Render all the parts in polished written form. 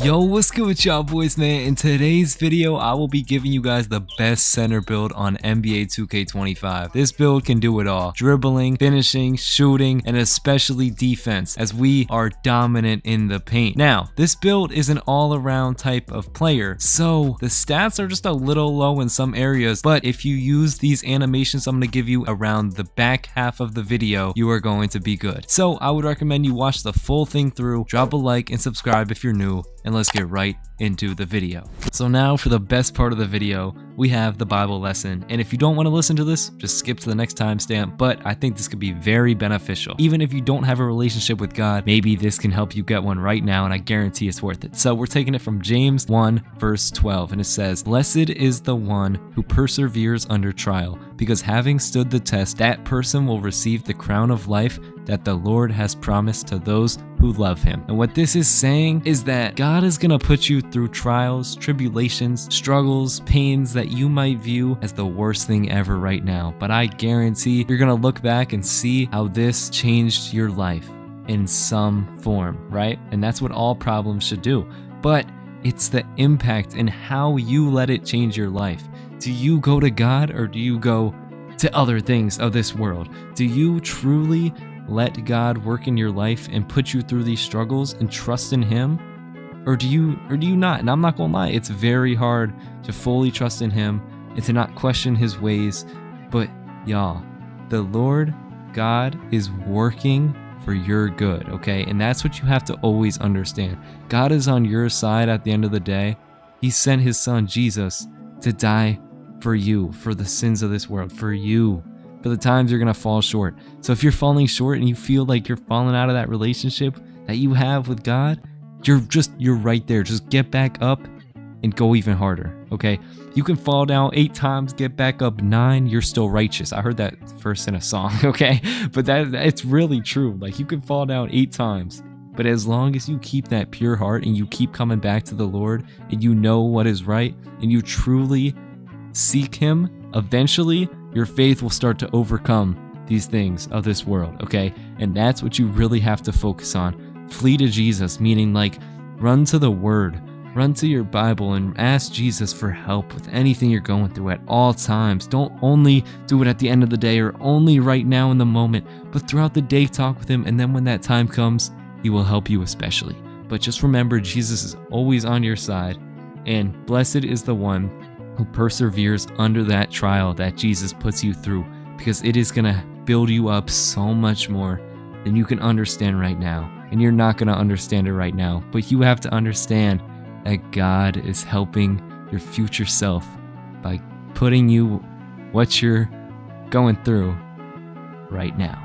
Yo, what's good with y'all boys, man? In today's video, I will be giving you guys the best center build on NBA 2K25. This build can do it all: dribbling, finishing, shooting, and especially defense, as we are dominant in the paint. Now, this build is an all-around type of player, so the stats are just a little low in some areas, but if you use these animations I'm going to give you around the back half of the video, you are going to be good. So I would recommend you watch the full thing through, drop a like, and subscribe if you're new, and let's get right into the video. So now for the best part of the video, we have the Bible lesson, and if you don't want to listen to this, just skip to the next timestamp, but I think this could be very beneficial. Even if you don't have a relationship with God, maybe this can help you get one right now, and I guarantee it's worth it. So we're taking it from James 1 verse 12, and it says, "Blessed is the one who perseveres under trial, because having stood the test, that person will receive the crown of life that the Lord has promised to those who love him." And what this is saying is that God is gonna put you through trials, tribulations, struggles, pains that you might view as the worst thing ever right now. But I guarantee you're gonna look back and see how this changed your life in some form, right? And that's what all problems should do. But it's the impact and how you let it change your life. Do you go to God, or do you go to other things of this world? Do you truly let God work in your life and put you through these struggles and trust in him? Or do you not? And I'm not gonna lie, it's very hard to fully trust in him and to not question his ways. But y'all, the Lord God is working for your good, okay? And that's what you have to always understand. God is on your side at the end of the day. He sent his son Jesus to die for you, for the sins of this world, for you, for the times you're gonna fall short. So if you're falling short and you feel like you're falling out of that relationship that you have with God, you're right there. Just get back up and go even harder, okay? You can fall down 8 times, get back up 9, you're still righteous. I heard that first in a song, okay? But it's really true. Like, you can fall down 8 times, but as long as you keep that pure heart and you keep coming back to the Lord and you know what is right and you truly seek him, eventually your faith will start to overcome these things of this world, okay? And that's what you really have to focus on. Flee to Jesus, meaning like run to the word, run to your Bible and ask Jesus for help with anything you're going through at all times. Don't only do it at the end of the day or only right now in the moment, but throughout the day talk with him, and then when that time comes, he will help you especially. But just remember, Jesus is always on your side, and blessed is the one who perseveres under that trial that Jesus puts you through, because it is gonna build you up so much more than you can understand right now. And you're not gonna understand it right now, but you have to understand that God is helping your future self by putting you what you're going through right now.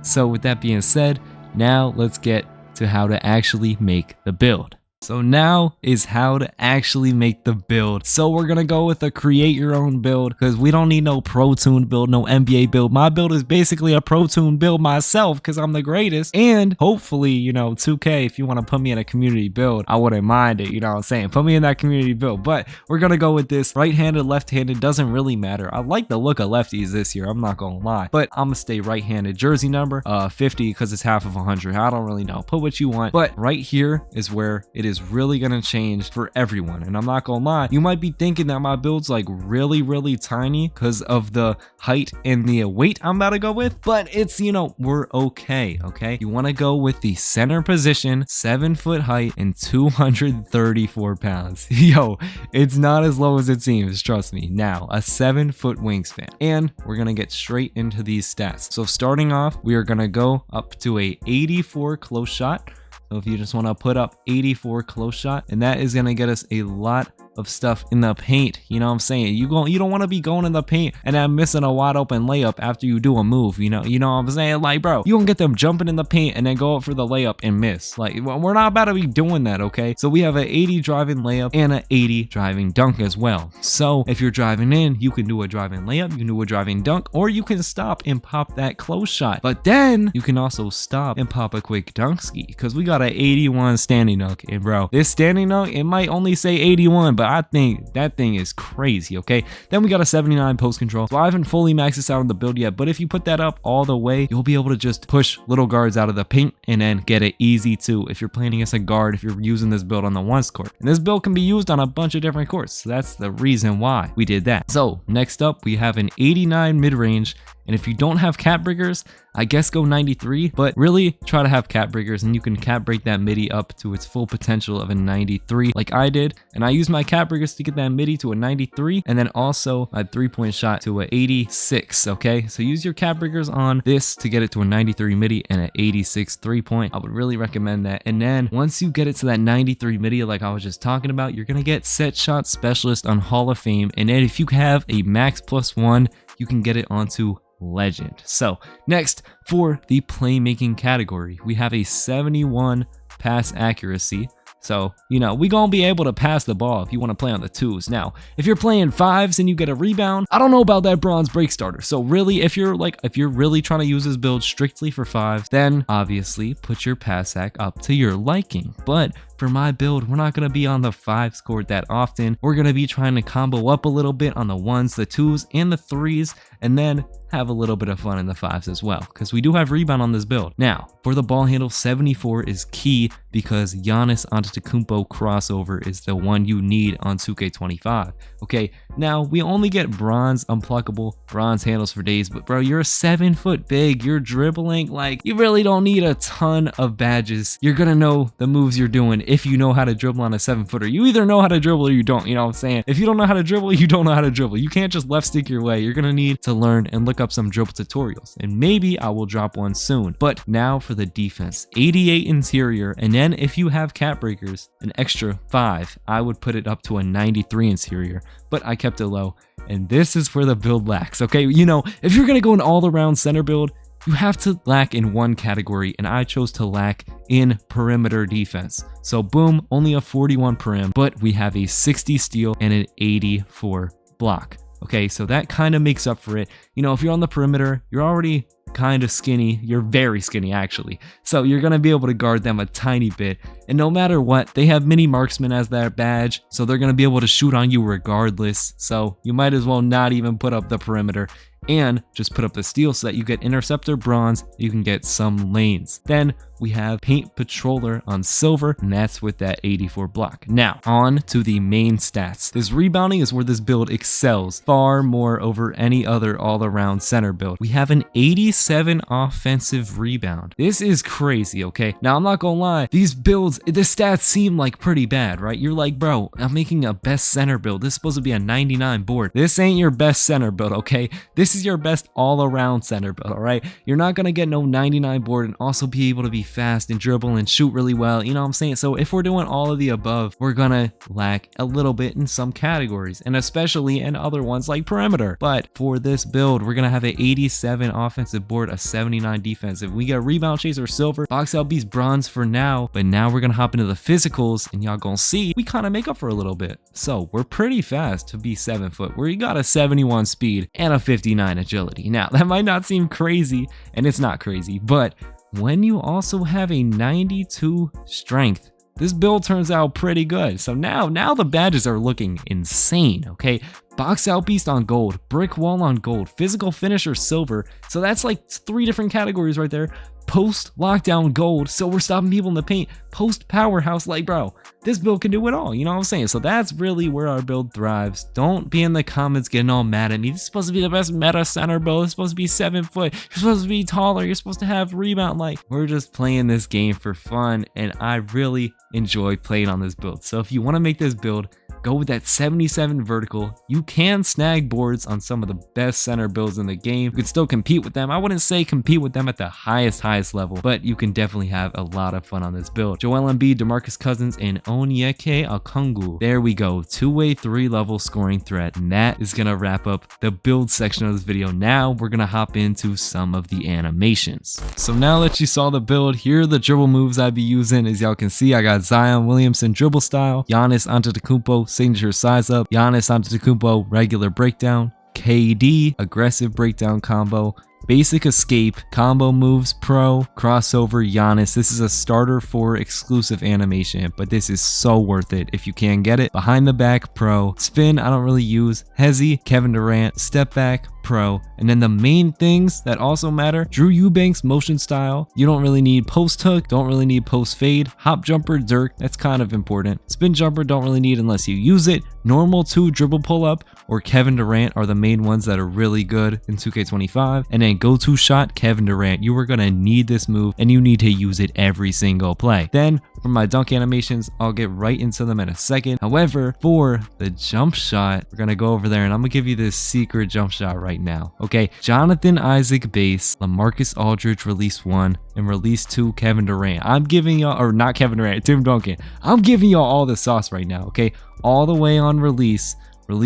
So with that being said, now let's get to how to actually make the build. So now is how to actually make the build. So we're gonna go with a create your own build, because we don't need no pro tune build, no NBA build. My build is basically a pro tune build myself, because I'm the greatest. And hopefully, you know, 2K, if you want to put me in a community build, I wouldn't mind it, you know what I'm saying? Put me in that community build. But we're gonna go with this right-handed, left-handed, doesn't really matter. I like the look of lefties this year, I'm not gonna lie, but I'm gonna stay right-handed. Jersey number 50, because it's half of 100. I don't really know, put what you want. But right here is where it is really gonna change for everyone. And I'm not gonna lie, you might be thinking that my build's like really tiny because of the height and the weight I'm about to go with, but it's, you know, we're okay. You want to go with the center position, 7-foot height and 234 pounds. Yo, it's not as low as it seems, trust me. Now, a 7-foot wingspan, and we're gonna get straight into these stats. So starting off, we are gonna go up to a 84 close shot. So if you just want to put up 84 close shot, and that is going to get us a lot of stuff in the paint. You know what I'm saying? You don't want to be going in the paint and then missing a wide open layup after you do a move. You know what I'm saying? Like, bro, you gonna get them jumping in the paint and then go up for the layup and miss. Like, we're not about to be doing that, okay? So we have an 80 driving layup and an 80 driving dunk as well. So if you're driving in, you can do a driving layup, you can do a driving dunk, or you can stop and pop that close shot. But then you can also stop and pop a quick dunk ski, because we got an 81 standing dunk. And bro, this standing dunk, it might only say 81, but I think that thing is crazy, okay? Then we got a 79 post control. So I haven't fully maxed this out on the build yet, but if you put that up all the way, you'll be able to just push little guards out of the paint and then get it easy too if you're playing against a guard, if you're using this build on the ones court. And this build can be used on a bunch of different courts. So that's the reason why we did that. So next up, we have an 89 mid-range. And if you don't have cap breakers, I guess go 93, but really try to have cap breakers and you can cap break that midi up to its full potential of a 93 like I did. And I used my cap breakers to get that midi to a 93 and then also a 3-point shot to a 86, okay? So use your cap breakers on this to get it to a 93 midi and an 86 3-point. I would really recommend that. And then once you get it to that 93 midi like I was just talking about, you're gonna get set shot specialist on Hall of Fame. And then if you have a max +1, you can get it onto legend. So next, for the playmaking category, we have a 71 pass accuracy. So, you know, we gonna be able to pass the ball if you want to play on the 2s. Now, if you're playing 5s and you get a rebound, I don't know about that bronze break starter. So really, if you're really trying to use this build strictly for 5s, then obviously put your pass ac up to your liking. But for my build, we're not going to be on the 5s court that often. We're going to be trying to combo up a little bit on the 1s, the 2s, and the 3s, and then have a little bit of fun in the 5s as well, because we do have rebound on this build. Now, for the ball handle, 74 is key because Giannis Antetokounmpo crossover is the one you need on 2K25. Okay, now we only get bronze unpluckable, bronze handles for days, but bro, you're a 7-foot big, you're dribbling, like, you really don't need a ton of badges. You're gonna know the moves you're doing if you know how to dribble on a 7-footer. You either know how to dribble or you don't, you know what I'm saying? If you don't know how to dribble, you don't know how to dribble. You can't just left stick your way. You're gonna need to learn and look up some dribble tutorials, and maybe I will drop one soon. But now for the defense, 88 interior, and then if you have cap breakers, an extra 5, I would put it up to a 93 interior, but I kept it low. And this is where the build lacks, okay? You know, if you're gonna go an all-around center build, you have to lack in one category, and I chose to lack in perimeter defense. So boom, only a 41 perim, but we have a 60 steal and an 84 block. Okay, so that kind of makes up for it. You know, if you're on the perimeter, you're already kind of skinny. You're very skinny, actually. So you're going to be able to guard them a tiny bit. And no matter what, they have mini marksman as their badge. So they're going to be able to shoot on you regardless. So you might as well not even put up the perimeter and just put up the steal so that you get interceptor bronze, you can get some lanes. Then we have paint patroller on silver, and that's with that 84 block. Now on to the main stats. This rebounding is where this build excels far more over any other all-around center build. We have an 87 offensive rebound. This is crazy, okay? Now I'm not gonna lie, these builds, the stats seem like pretty bad, right? You're like, bro, I'm making a best center build. This is supposed to be a 99 board. This ain't your best center build, okay? This is your best all-around center build, all right? You're not gonna get no 99 board and also be able to be fast and dribble and shoot really well, you know what I'm saying? So if we're doing all of the above, we're gonna lack a little bit in some categories, and especially in other ones like perimeter. But for this build, we're gonna have an 87 offensive board, a 79 defensive. We got rebound chaser silver, box out beast bronze for now, but now we're gonna hop into the physicals, and y'all gonna see we kind of make up for a little bit. So we're pretty fast to be 7 foot, where you got a 71 speed and a 59 agility. Now that might not seem crazy, and it's not crazy, but when you also have a 92 strength, this build turns out pretty good. So now the badges are looking insane, okay? Box out beast on gold, brick wall on gold, physical finisher silver. So that's like 3 different categories right there. Post lockdown gold, so we're stopping people in the paint. Post powerhouse, like bro, this build can do it all, you know what I'm saying? So that's really where our build thrives. Don't be in the comments getting all mad at me. This is supposed to be the best meta center build. It's supposed to be 7 foot. You're supposed to be taller. You're supposed to have rebound. Like, we're just playing this game for fun, and I really enjoy playing on this build. So if you want to make this build, go with that 77 vertical. You can snag boards on some of the best center builds in the game. You can still compete with them. I wouldn't say compete with them at the highest level, but you can definitely have a lot of fun on this build. Joel Embiid, DeMarcus Cousins, and Onyeka Okongwu. There we go. 2-way 3-level scoring threat. And that is gonna wrap up the build section of this video. Now we're gonna hop into some of the animations. So now that you saw the build, here are the dribble moves I'd be using. As y'all can see, I got Zion Williamson dribble style, Giannis Antetokounmpo signature size up, Giannis Antetokounmpo regular breakdown, KD aggressive breakdown combo, Basic Escape, Combo Moves Pro, Crossover, Giannis. This is a starter for exclusive animation, but this is so worth it if you can get it. Behind the Back Pro, Spin I don't really use, Hezzy, Kevin Durant, Step Back Pro, and then the main things that also matter, Drew Eubanks motion style. You don't really need post hook, don't really need post fade. Hop jumper, Dirk, that's kind of important. Spin jumper don't really need unless you use it. Normal 2 dribble pull up or Kevin Durant are the main ones that are really good in 2K25. And then go to shot, Kevin Durant. You are gonna need this move and you need to use it every single play. Then for my dunk animations, I'll get right into them in a second. However, for the jump shot, we're gonna go over there and I'm gonna give you this secret jump shot right now. Okay, Jonathan Isaac base, LaMarcus Aldridge release 1 and release 2 Kevin Durant. I'm giving y'all, or not Kevin Durant, Tim Duncan. I'm giving y'all all the sauce right now, okay? All the way on release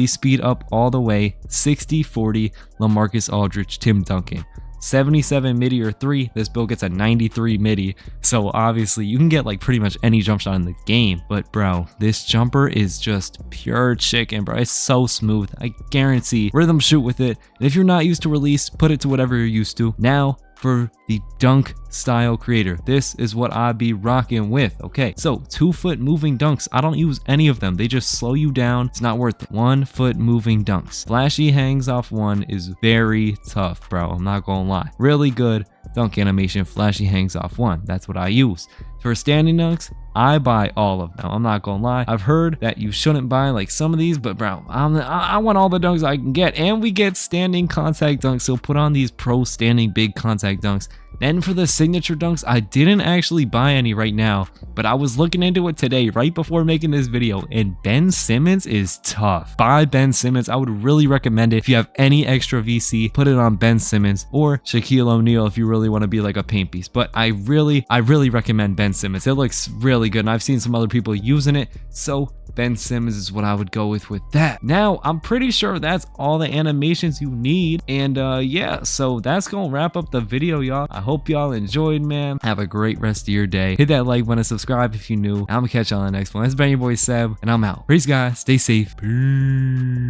speed up all the way, 60-40 LaMarcus Aldridge, Tim Duncan. 77 midi or 3, this build gets a 93 midi, so obviously you can get like pretty much any jump shot in the game. But bro, this jumper is just pure chicken, bro. It's so smooth. I guarantee rhythm shoot with it, and if you're not used to release, put it to whatever you're used to. Now for the dunk style creator, this is what I be rocking with. Okay, so 2-foot moving dunks, I don't use any of them. They just slow you down. It's not worth it. 1-foot moving dunks, flashy hangs off 1 is very tough, bro. I'm not gonna lie. Really good dunk animation, flashy hangs off 1. That's what I use. For standing dunks, I buy all of them. I'm not gonna lie. I've heard that you shouldn't buy like some of these, but bro, I want all the dunks I can get, and we get standing contact dunks. So put on these pro standing big contact dunks. Then for the signature dunks, I didn't actually buy any right now, but I was looking into it today right before making this video, and Ben Simmons is tough. Buy Ben Simmons. I would really recommend it. If you have any extra VC, put it on Ben Simmons or Shaquille O'Neal if you really want to be like a paint piece. But I really recommend Ben Simmons. It looks really good, and I've seen some other people using it, so Ben Simmons is what I would go with that. Now, I'm pretty sure that's all the animations you need, and yeah, so that's gonna wrap up the video, y'all. I hope y'all enjoyed, man. Have a great rest of your day. Hit that like button, subscribe if you're new. I'm gonna catch y'all on the next one. It's been your boy Seb, and I'm out. Peace, guys. Stay safe. Peace.